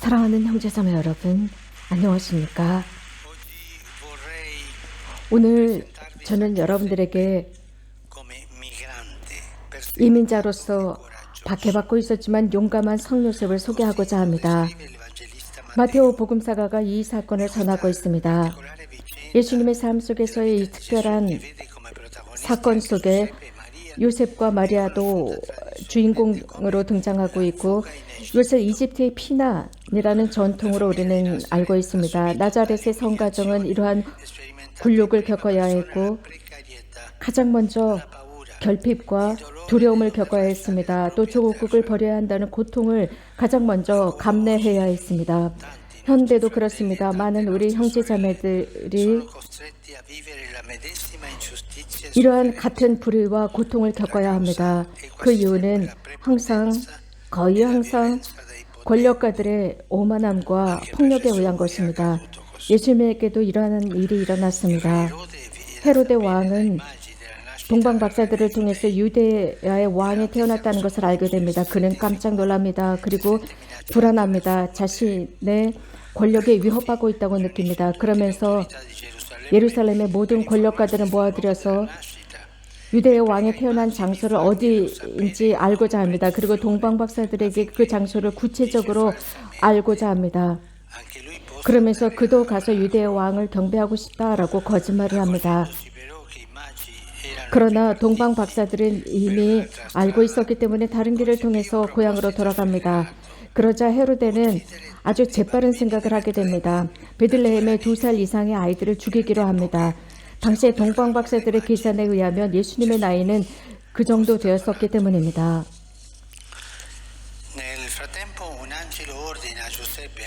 사랑하는 형제자매 여러분, 안녕하십니까? 오늘 저는 여러분들에게 이민자로서 박해받고 있었지만 용감한 성요셉을 소개하고자 합니다. 마테오 복음사가가 이 사건을 전하고 있습니다. 예수님의 삶 속에서의 이 특별한 사건 속에 요셉과 마리아도 주인공으로 등장하고 있고, 이것을 이집트의 피난이라는 전통으로 우리는 알고 있습니다. 나자렛의 성가정은 이러한 굴욕을 겪어야 했고, 가장 먼저 결핍과 두려움을 겪어야 했습니다. 또 조국을 버려야 한다는 고통을 가장 먼저 감내해야 했습니다. 현대도 그렇습니다. 많은 우리 형제자매들이 이러한 같은 불의와 고통을 겪어야 합니다. 그 이유는 거의 항상 권력가들의 오만함과 폭력에 의한 것입니다. 예수님에게도 이러한 일이 일어났습니다. 헤로데 왕은 동방 박사들을 통해서 유대야의 왕이 태어났다는 것을 알게 됩니다. 그는 깜짝 놀랍니다. 그리고 불안합니다. 자신의 권력에 위협하고 있다고 느낍니다. 그러면서 예루살렘의 모든 권력가들을 모아들여서 유대의 왕이 태어난 장소를 어디인지 알고자 합니다. 그리고 동방 박사들에게 그 장소를 구체적으로 알고자 합니다. 그러면서 그도 가서 유대의 왕을 경배하고 싶다라고 거짓말을 합니다. 그러나 동방 박사들은 이미 알고 있었기 때문에 다른 길을 통해서 고향으로 돌아갑니다. 그러자 헤로데는 아주 재빠른 생각을 하게 됩니다. 베들레헴의 2살 이상의 아이들을 죽이기로 합니다. 당시에 동방 박사들의 계산에 의하면 예수님의 나이는 그 정도 되었었기 때문입니다.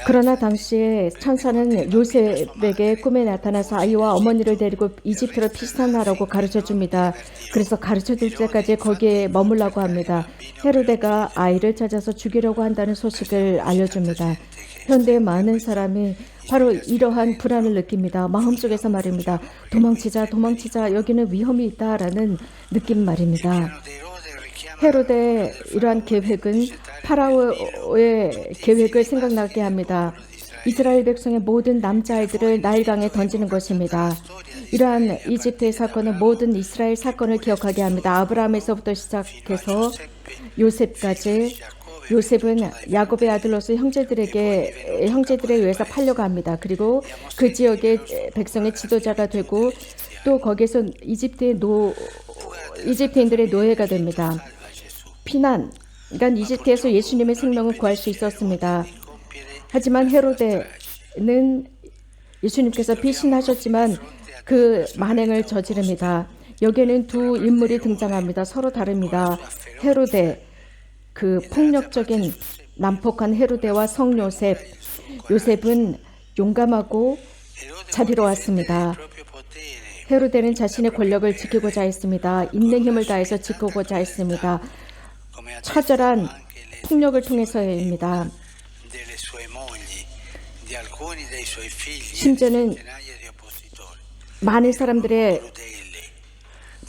그러나 당시에 천사는 요셉에게 꿈에 나타나서 아이와 어머니를 데리고 이집트로 피신하라고 가르쳐줍니다. 그래서 가르쳐줄 때까지 거기에 머물라고 합니다. 헤로데가 아이를 찾아서 죽이려고 한다는 소식을 알려줍니다. 현대의 많은 사람이 바로 이러한 불안을 느낍니다. 마음속에서 말입니다. 도망치자, 여기는 위험이 있다라는 느낌 말입니다. 헤로데의 이러한 계획은 파라오의 계획을 생각나게 합니다. 이스라엘 백성의 모든 남자아이들을 나일강에 던지는 것입니다. 이러한 이집트의 사건은 모든 이스라엘 사건을 기억하게 합니다. 아브라함에서부터 시작해서 요셉까지. 요셉은 야곱의 아들로서 형제들에 의해서 팔려갑니다. 그리고 그 지역의 백성의 지도자가 되고 또 거기에서 이집트인들의 노예가 됩니다. 그러니까 이집트에서 예수님의 생명을 구할 수 있었습니다. 하지만 헤로데는 예수님께서 피신하셨지만 그 만행을 저지릅니다. 여기에는 두 인물이 등장합니다. 서로 다릅니다. 헤로데, 그 폭력적인 난폭한 헤로데와 성요셉. 요셉은 용감하고 자비로웠습니다. 헤로데는 자신의 권력을 지키고자 했습니다. 있는 힘을 다해서 지키고자 했습니다. 처절한 폭력을 통해서입니다. 심지어는 많은 사람들의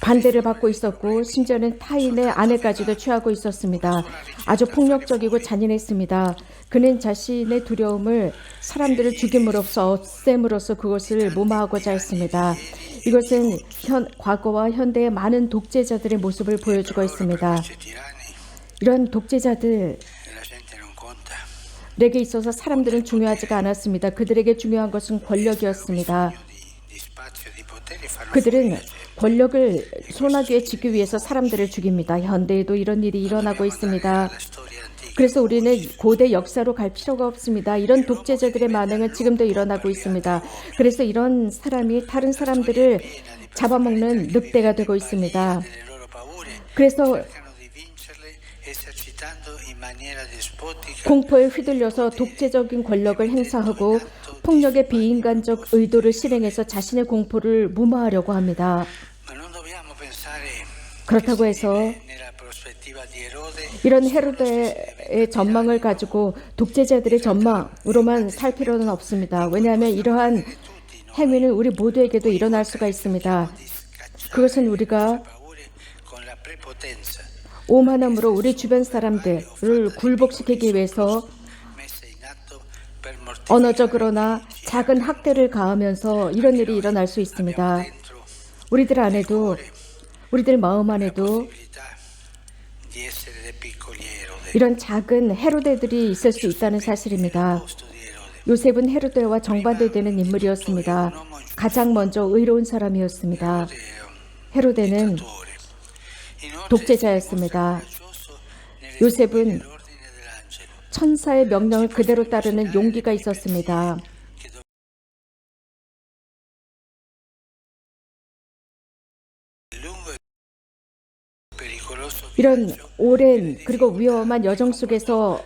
반대를 받고 있었고 심지어는 타인의 아내까지도 취하고 있었습니다. 아주 폭력적이고 잔인했습니다. 그는 자신의 두려움을 사람들을 죽임으로써 없앰으로써 그것을 무마하고자 했습니다. 이것은 과거와 현대의 많은 독재자들의 모습을 보여주고 있습니다. 이런 독재자들에게 있어서 사람들은 중요하지가 않았습니다. 그들에게 중요한 것은 권력이었습니다. 그들은 권력을 손아귀에 쥐기 위해서 사람들을 죽입니다. 현대에도 이런 일이 일어나고 있습니다. 그래서 우리는 고대 역사로 갈 필요가 없습니다. 이런 독재자들의 만행은 지금도 일어나고 있습니다. 그래서 이런 사람이 다른 사람들을 잡아먹는 늑대가 되고 있습니다. 그래서 공포에 휘둘려서 독재적인 권력을 행사하고 폭력의 비인간적 의도를 실행해서 자신의 공포를 무마하려고 합니다. 그렇다고 해서 이런 헤로데의 전망을 가지고 독재자들의 전망으로만 살 필요는 없습니다. 왜냐하면 이러한 행위는 우리 모두에게도 일어날 수가 있습니다. 그것은 우리가 오만함으로 우리 주변 사람들을 굴복시키기 위해서 언어적으로나 작은 학대를 가하면서 이런 일이 일어날 수 있습니다. 우리들 안에도, 우리들 마음 안에도 이런 작은 헤로데들이 있을 수 있다는 사실입니다. 요셉은 헤로데와 정반대되는 인물이었습니다. 가장 먼저 의로운 사람이었습니다. 헤로데는 독재자였습니다. 요셉은 천사의 명령을 그대로 따르는 용기가 있었습니다. 이런 오랜 그리고 위험한 여정 속에서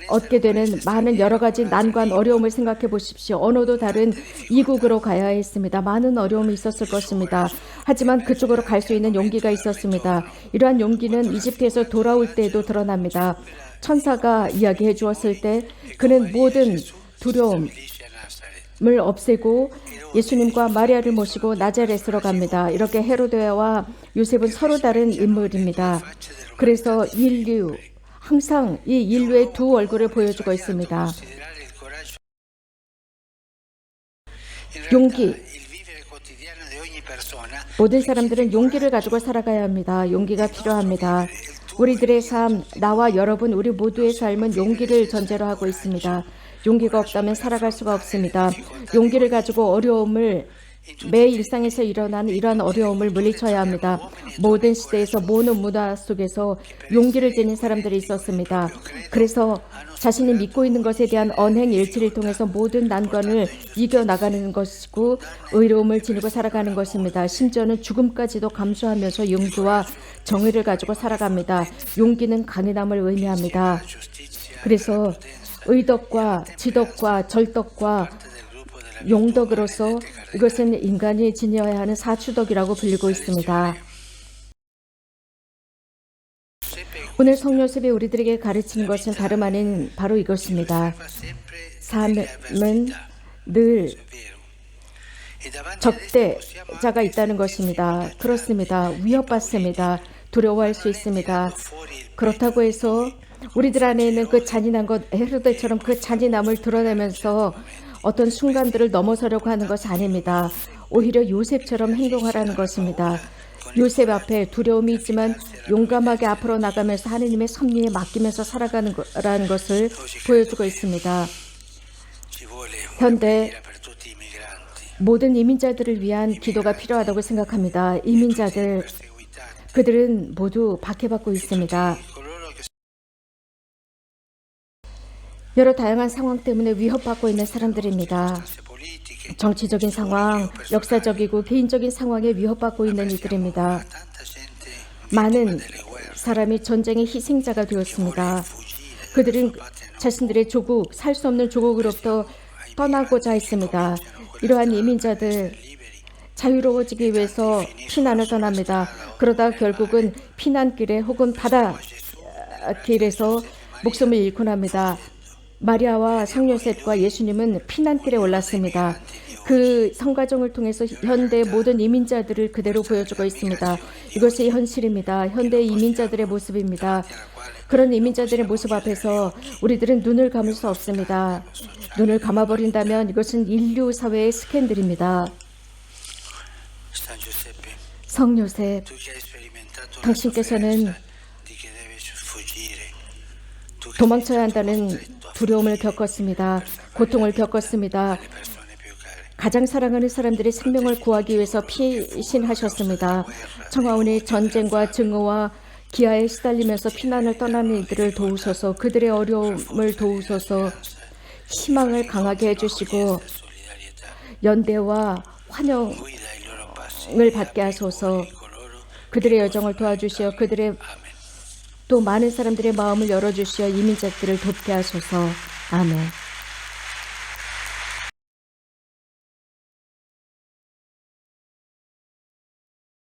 얻게 되는 많은 여러 가지 난관, 어려움을 생각해 보십시오. 언어도 다른 이국으로 가야 했습니다. 많은 어려움이 있었을 것입니다. 하지만 그쪽으로 갈 수 있는 용기가 있었습니다. 이러한 용기는 이집트에서 돌아올 때에도 드러납니다. 천사가 이야기해 주었을 때 그는 모든 두려움을 없애고 예수님과 마리아를 모시고 나자렛으로 갑니다. 이렇게 헤로데와 요셉은 서로 다른 인물입니다. 그래서 항상 이 인류의 두 얼굴을 보여주고 있습니다. 용기. 모든 사람들은 용기를 가지고 살아가야 합니다. 용기가 필요합니다. 우리들의 삶, 나와 여러분, 우리 모두의 삶은 용기를 전제로 하고 있습니다. 용기가 없다면 살아갈 수가 없습니다. 용기를 가지고 어려움을 매 일상에서 일어나는 이러한 어려움을 물리쳐야 합니다. 모든 시대에서 모든 문화 속에서 용기를 지닌 사람들이 있었습니다. 그래서 자신이 믿고 있는 것에 대한 언행 일치를 통해서 모든 난관을 이겨나가는 것이고 의로움을 지니고 살아가는 것입니다. 심지어는 죽음까지도 감수하면서 용기와 정의를 가지고 살아갑니다. 용기는 강인함을 의미합니다. 그래서 의덕과 지덕과 절덕과 용덕으로서 이것은 인간이 지녀야 하는 사추덕이라고 불리고 있습니다. 오늘 성요셉이 우리들에게 가르치는 것은 다름 아닌 바로 이것입니다. 삶은 늘 적대자가 있다는 것입니다. 그렇습니다. 위협받습니다. 두려워할 수 있습니다. 그렇다고 해서 우리들 안에 있는 그 잔인한 것, 헤로데처럼 그 잔인함을 드러내면서 어떤 순간들을 넘어서려고 하는 것이 아닙니다. 오히려 요셉처럼 행동하라는 것입니다. 요셉 앞에 두려움이 있지만 용감하게 앞으로 나가면서 하느님의 섭리에 맡기면서 살아가는 거라는 것을 보여주고 있습니다. 현대 모든 이민자들을 위한 기도가 필요하다고 생각합니다. 이민자들, 그들은 모두 박해받고 있습니다. 여러 다양한 상황 때문에 위협받고 있는 사람들입니다. 정치적인 상황, 역사적이고 개인적인 상황에 위협받고 있는 이들입니다. 많은 사람이 전쟁의 희생자가 되었습니다. 그들은 자신들의 조국, 살 수 없는 조국으로부터 떠나고자 했습니다. 이러한 이민자들, 자유로워지기 위해서 피난을 떠납니다. 그러다 결국은 피난길에 혹은 바다길에서 목숨을 잃곤 합니다. 마리아와 성요셉과 예수님은 피난길에 올랐습니다. 그 성가정을 통해서 현대 모든 이민자들을 그대로 보여주고 있습니다. 이것이 현실입니다. 현대 이민자들의 모습입니다. 그런 이민자들의 모습 앞에서 우리들은 눈을 감을 수 없습니다. 눈을 감아버린다면 이것은 인류 사회의 스캔들입니다. 성요셉, 당신께서는 도망쳐야 한다는 두려움을 겪었습니다. 고통을 겪었습니다. 가장 사랑하는 사람들의 생명을 구하기 위해서 피신하셨습니다. 청하오니 전쟁과 증오와 기아에 시달리면서 피난을 떠나는 이들을 도우소서, 그들의 어려움을 도우소서, 희망을 강하게 해주시고 연대와 환영을 받게 하소서. 그들의 여정을 도와주시어 그들의 또 많은 사람들의 마음을 열어주시어 이민자들을 돕게 하소서. 아멘.